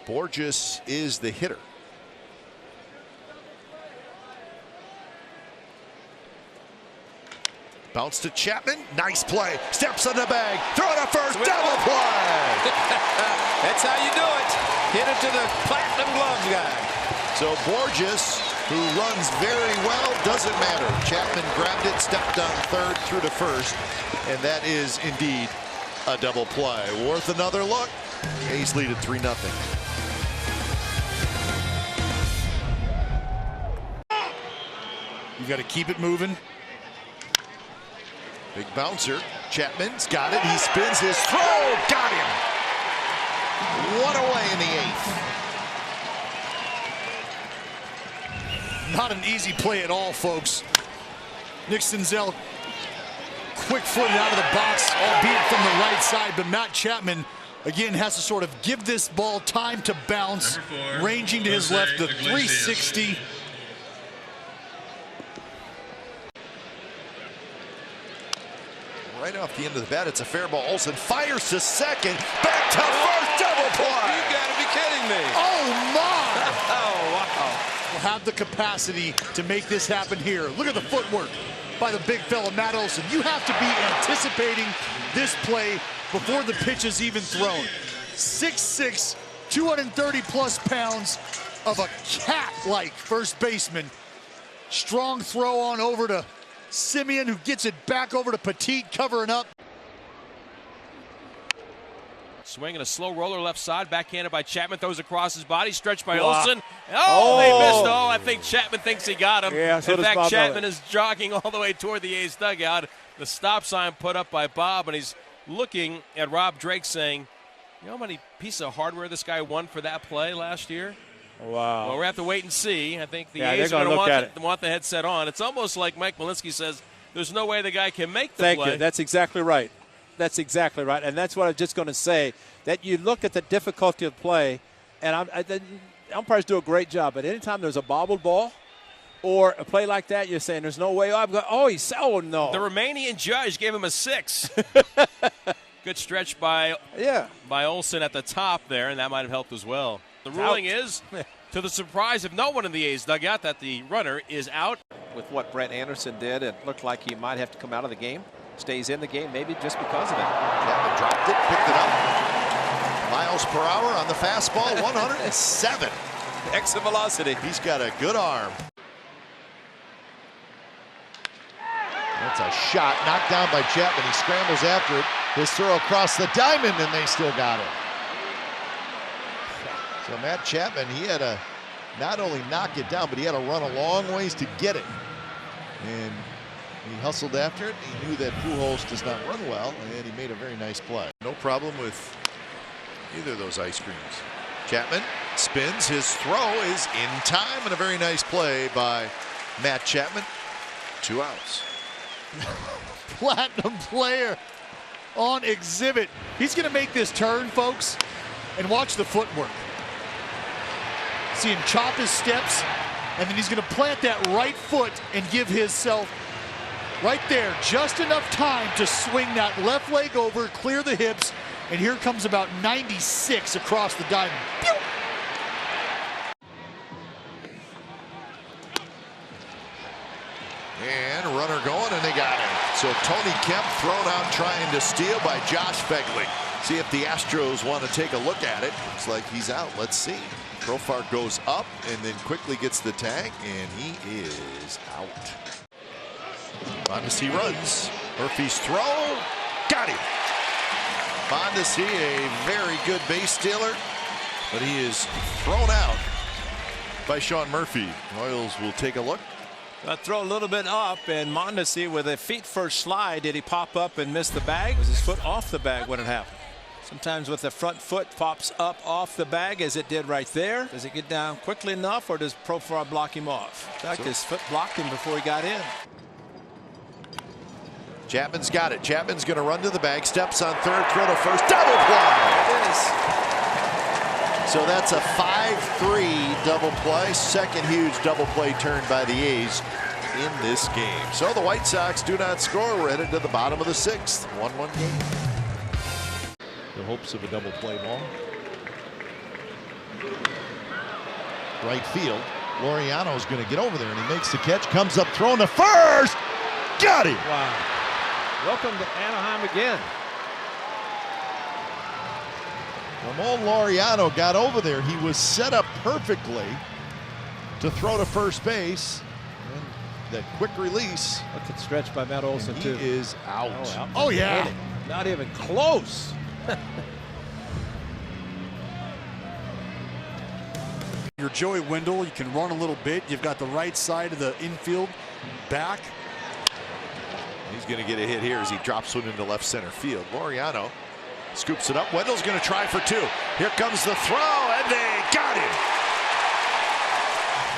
Borges is the hitter. Bounce to Chapman. Nice play. Steps on the bag. Throw to first. Double play. That's how you do it. Hit it to the platinum gloves guy. So Borges, who runs very well, doesn't matter. Chapman grabbed it, stepped on third, through to first, and that is indeed a double play. Worth another look. A's lead at 3-0. You've got to keep it moving. Big bouncer. Chapman's got it. He spins his throw. Got him. One away in the 8th. Not an easy play at all, folks. Nick Senzel quick-footed out of the box, albeit from the right side, but Matt Chapman again has to sort of give this ball time to bounce, ranging to his left, the 360. Right off the end of the bat, it's a fair ball. Olsen fires to second, back to first, double play. You gotta be kidding me. Oh my! Oh wow. Will have the capacity to make this happen here. Look at the footwork by the big fella, Matt Olsen. You have to be anticipating this play before the pitch is even thrown. 6'6", 230-plus pounds of a cat-like first baseman. Strong throw on over to Simeon, who gets it back over to Petit, covering up. Swinging a slow roller left side, backhanded by Chapman, throws across his body, stretched by Olsen. Oh, they missed. Oh, I think Chapman thinks he got him. Yeah, so in fact, Bob Chapman is jogging all the way toward the A's dugout. The stop sign put up by Bob, and he's looking at Rob Drake saying, you know how many pieces of hardware this guy won for that play last year? Wow. Well, we're going to have to wait and see. I think the A's are going to want the headset on. It's almost like Mike Malinsky says, there's no way the guy can make the Thank play. you. That's exactly right. That's exactly right. And that's what I was just going to say, that you look at the difficulty of play, and the umpires do a great job. But anytime there's a bobbled ball or a play like that, you're saying there's no way. Oh no. The Romanian judge gave him a 6. Good stretch by Olsen at the top there, and that might have helped as well. The ruling is, to the surprise of no one in the A's dugout, that the runner is out. With what Brett Anderson did, it looked like he might have to come out of the game. Stays in the game, maybe just because of it. Chapman dropped it, picked it up. Miles per hour on the fastball, 107. Exit velocity. He's got a good arm. That's a shot knocked down by Chapman. He scrambles after it. His throw across the diamond, and they still got it. So Matt Chapman, he had to not only knock it down, but he had to run a long ways to get it. And he hustled after it. He knew that Pujols does not run well, and he made a very nice play. No problem with either of those ice creams. Chapman spins. His throw is in time, and a very nice play by Matt Chapman. 2 outs. Platinum player on exhibit. He's going to make this turn, folks, and watch the footwork. See him chop his steps, and then he's going to plant that right foot and give himself right there just enough time to swing that left leg over, clear the hips, and here comes about 96 across the diamond. Pew! And runner going, and they got him. So Tony Kemp thrown out trying to steal by Josh Begley. See if the Astros want to take a look at it. Looks like he's out. Let's see. Profar goes up and then quickly gets the tag, and he is out. Mondesi runs. Murphy's throw. Got him. Mondesi, a very good base stealer, but he is thrown out by Sean Murphy. Royals will take a look. Throw a little bit up, and Mondesi with a feet-first slide. Did he pop up and miss the bag? Was his foot off the bag when it happened? Sometimes with the front foot pops up off the bag, as it did right there. Does it get down quickly enough, or does Profar block him off? In fact, his foot blocked him before he got in. Chapman's got it. Chapman's going to run to the bag, steps on third, throw to first, double play. It is. So that's a 5-3 double play. Second huge double play turn by the A's in this game. So the White Sox do not score. We're headed to the bottom of the 6th. 1-1 game. The hopes of a double play ball. Right field. Laureano's going to get over there, and he makes the catch, comes up, throwing to first. Got him. Wow. Welcome to Anaheim again. Ramon Laureano got over there. He was set up perfectly to throw to first base. And that quick release. That's a stretch by Matt Olson, too. He is out. Oh yeah. Not even close. You're Joey Wendell. You can run a little bit. You've got the right side of the infield back. He's going to get a hit here as he drops one into left center field. Laureano scoops it up. Wendell's going to try for two. Here comes the throw, and they got him.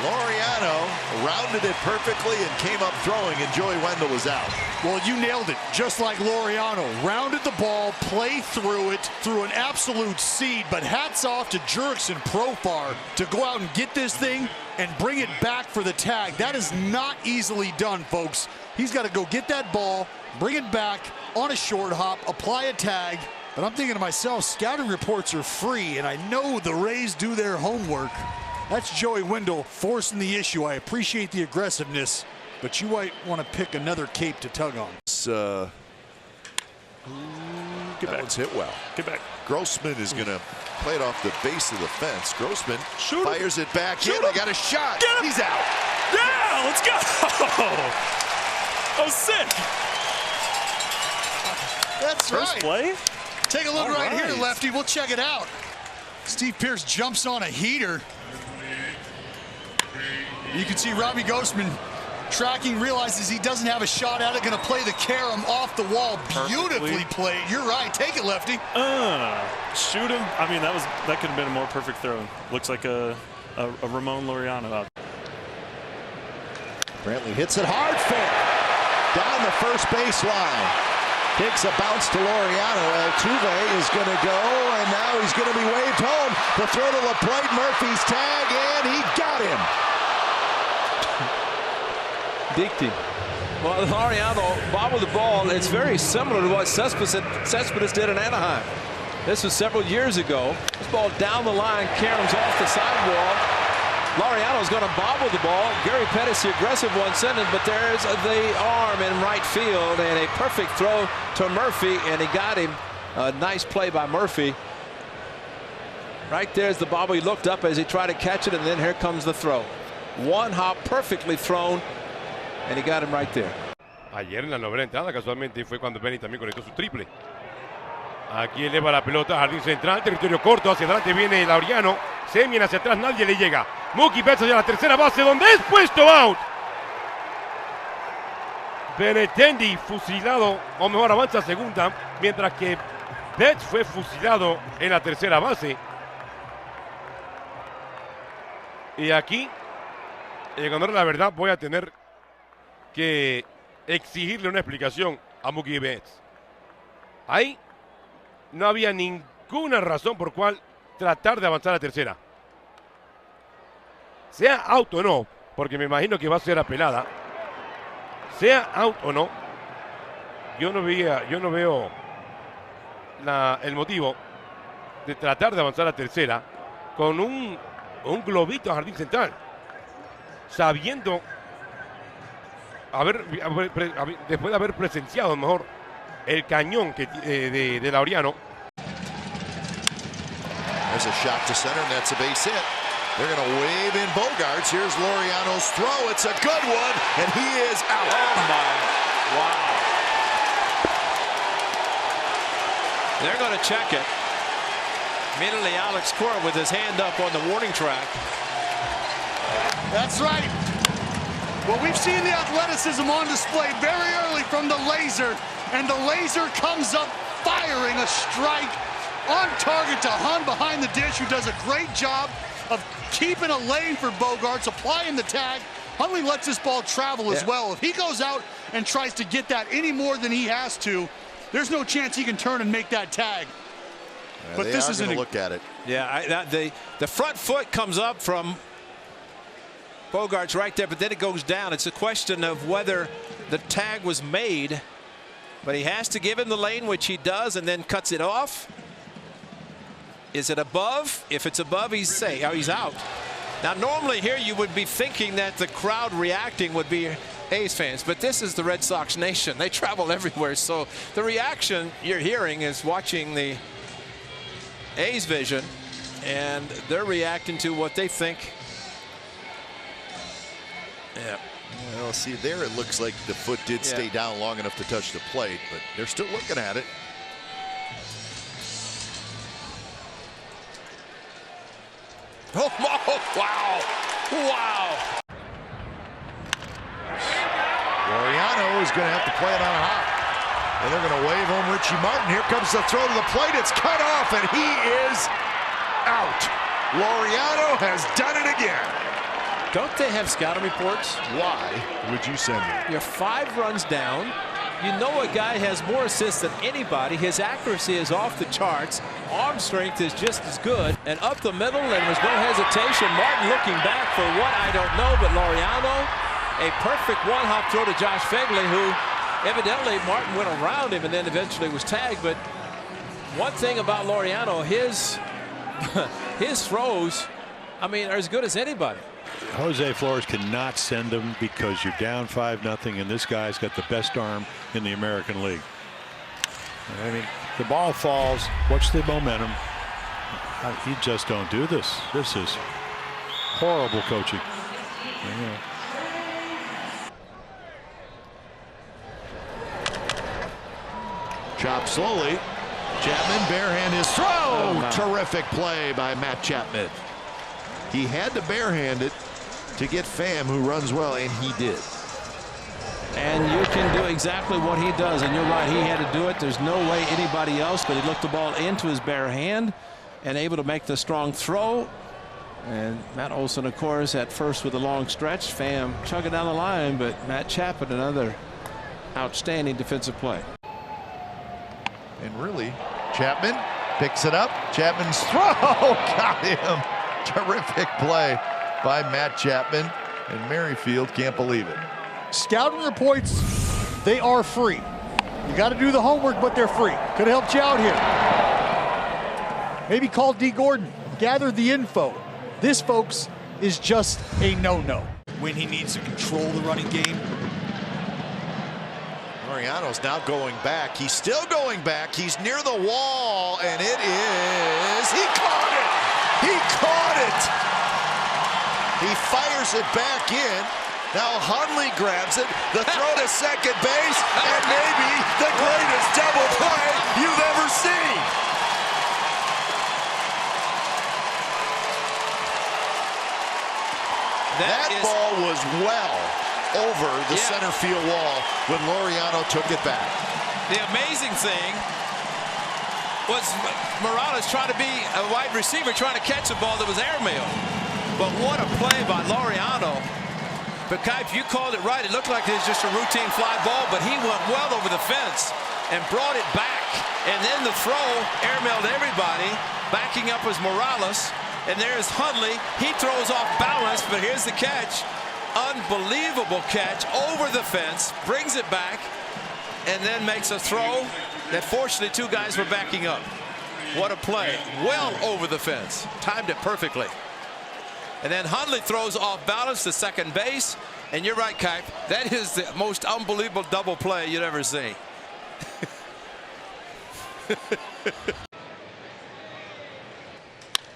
Laureano rounded it perfectly and came up throwing, and Joey Wendell was out. Well, you nailed it. Just like Laureano. Rounded the ball, played through it, through an absolute seed. But hats off to Jurickson Profar to go out and get this thing and bring it back for the tag. That is not easily done, folks. He's got to go get that ball, bring it back on a short hop, apply a tag. But I'm thinking to myself, scouting reports are free, and I know the Rays do their homework. That's Joey Wendell forcing the issue. I appreciate the aggressiveness, but you might want to pick another cape to tug on. That one's hit well. Get back. Grossman is going to play it off the base of the fence. Grossman fires it back in. Shoot him. He got a shot. Get him. He's out. Yeah, let's go. Oh, sick. That's First right. play. Take a look right here, right. Lefty. We'll check it out. Steve Pearce jumps on a heater. You can see Robbie Grossman tracking, realizes he doesn't have a shot at it, going to play the carom off the wall. Beautifully played. You're right. Take it, Lefty. Shoot him. I mean, that could have been a more perfect throw. Looks like a Ramon Laureano out. Brantley hits it hard, fair. Down the first baseline. Takes a bounce to Laureano. Altuve is going to go, and now he's going to be waved home. The throw to the plate, Murphy's tag, and he got him. Dicked him. Well, Laureano bobbled the ball. It's very similar to what Cespedes did in Anaheim. This was several years ago. This ball down the line, caroms off the sidewall. Laureano's going to bobble the ball. Gary Pettis, the aggressive one, sent it, but there's the arm in right field, and a perfect throw to Murphy, and he got him. A nice play by Murphy. Right there's the bobble. He looked up as he tried to catch it, and then here comes the throw. One hop, perfectly thrown, and he got him right there. Ayer en la novena entrada casualmente fue cuando Benny también conectó su triple. Aquí eleva la pelota, jardín central, territorio corto, hacia adelante viene Laureano, Semien hacia atrás, nadie le llega. Mookie Betts hacia la tercera base, donde es puesto out. Benintendi fusilado, o mejor avanza a segunda, mientras que Betts fue fusilado en la tercera base. Y aquí, llegando a la verdad, voy a tener que exigirle una explicación a Mookie Betts. Ahí no había ninguna razón por cual tratar de avanzar a tercera. Sea out o no, porque me imagino que va a ser apelada. Sea out o no, yo no veo el motivo de tratar de avanzar a tercera con un globito a jardín central, sabiendo después de haber presenciado a lo mejor el cañón de Laureano. There's a shot to center, and that's a base hit. They're going to wave in Bogarts. Here's Laureano's throw. It's a good one, and he is out. Oh, my. Wow. They're going to check it. Immediately, Alex Cora with his hand up on the warning track. That's right. Well, we've seen the athleticism on display very early from the laser, and the laser comes up firing a strike on target to Hun behind the dish, who does a great job of keeping a lane for Bogarts, applying the tag. Hundley lets this ball travel as well. If he goes out and tries to get that any more than he has to, there's no chance he can turn and make that tag. But this is going to look at it. Yeah, the front foot comes up from Bogarts right there, but then it goes down. It's a question of whether the tag was made, but he has to give him the lane, which he does, and then cuts it off. Is it above? If it's above, he's safe. He's out. Now, normally here you would be thinking that the crowd reacting would be A's fans, but this is the Red Sox nation. They travel everywhere, so the reaction you're hearing is watching the A's vision, and they're reacting to what they think. Yeah. Well, see, there it looks like the foot did stay down long enough to touch the plate, but they're still looking at it. Oh, wow. Wow. Laureano is going to have to play it on high. And they're going to wave home Richie Martin. Here comes the throw to the plate. It's cut off, and he is out. Laureano has done it again. Don't they have scouting reports? Why would you send him? You're 5 runs down. You know a guy has more assists than anybody. His accuracy is off the charts. Arm strength is just as good. And up the middle, and there's no hesitation. Martin looking back for what, I don't know, but Laureano, a perfect one-hop throw to Josh Phegley, who evidently Martin went around him and then eventually was tagged. But one thing about Laureano, his throws, I mean, are as good as anybody. Jose Flores cannot send him because you're down 5-0, and this guy's got the best arm in the American League. I mean, the ball falls. What's the momentum? You just don't do this. This is horrible coaching. Chop slowly. Chapman barehand his throw. Oh, terrific play by Matt Chapman. He had to barehand it to get Pham, who runs well, and he did. And you can do exactly what he does, and you're right, he had to do it. There's no way anybody else, but he looked the ball into his bare hand and able to make the strong throw. And Matt Olson, of course, at first with a long stretch. Pham chugging down the line, but Matt Chapman, another outstanding defensive play. And really, Chapman picks it up. Chapman's throw got him. Terrific play by Matt Chapman, and Merrifield can't believe it. Scouting reports, they are free. You got to do the homework, but they're free. Could have helped you out here. Maybe call D. Gordon, gather the info. This, folks, is just a no-no. When he needs to control the running game. Laureano's now going back. He's still going back. He's near the wall, and it is. He caught it. He caught it. He fires it back in. Now Hundley grabs it. The throw to second base, and maybe the greatest double play you've ever seen. That ball was well over the center field wall when Laureano took it back. The amazing thing was Morales trying to be a wide receiver, trying to catch a ball that was airmail. But what a play by Laureano. But Kipe, you called it right. It looked like it was just a routine fly ball, but he went well over the fence and brought it back. And then the throw airmailed everybody. Backing up was Morales. And there's Hundley. He throws off balance, but here's the catch. Unbelievable catch over the fence, brings it back, and then makes a throw that fortunately 2 guys were backing up. What a play. Well over the fence. Timed it perfectly. And then Hundley throws off balance to second base. And you're right, Kipe. That is the most unbelievable double play you'd ever see.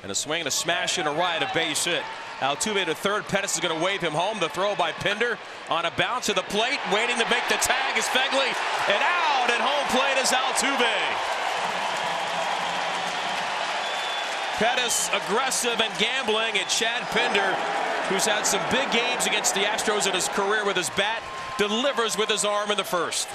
And a swing and a smash and a right, a base hit. Altuve to third. Pettis is going to wave him home. The throw by Pinder on a bounce to the plate. Waiting to make the tag is Phegley. And out at home plate is Altuve. Pettis aggressive and gambling, and Chad Pinder, who's had some big games against the Astros in his career with his bat, delivers with his arm in the first.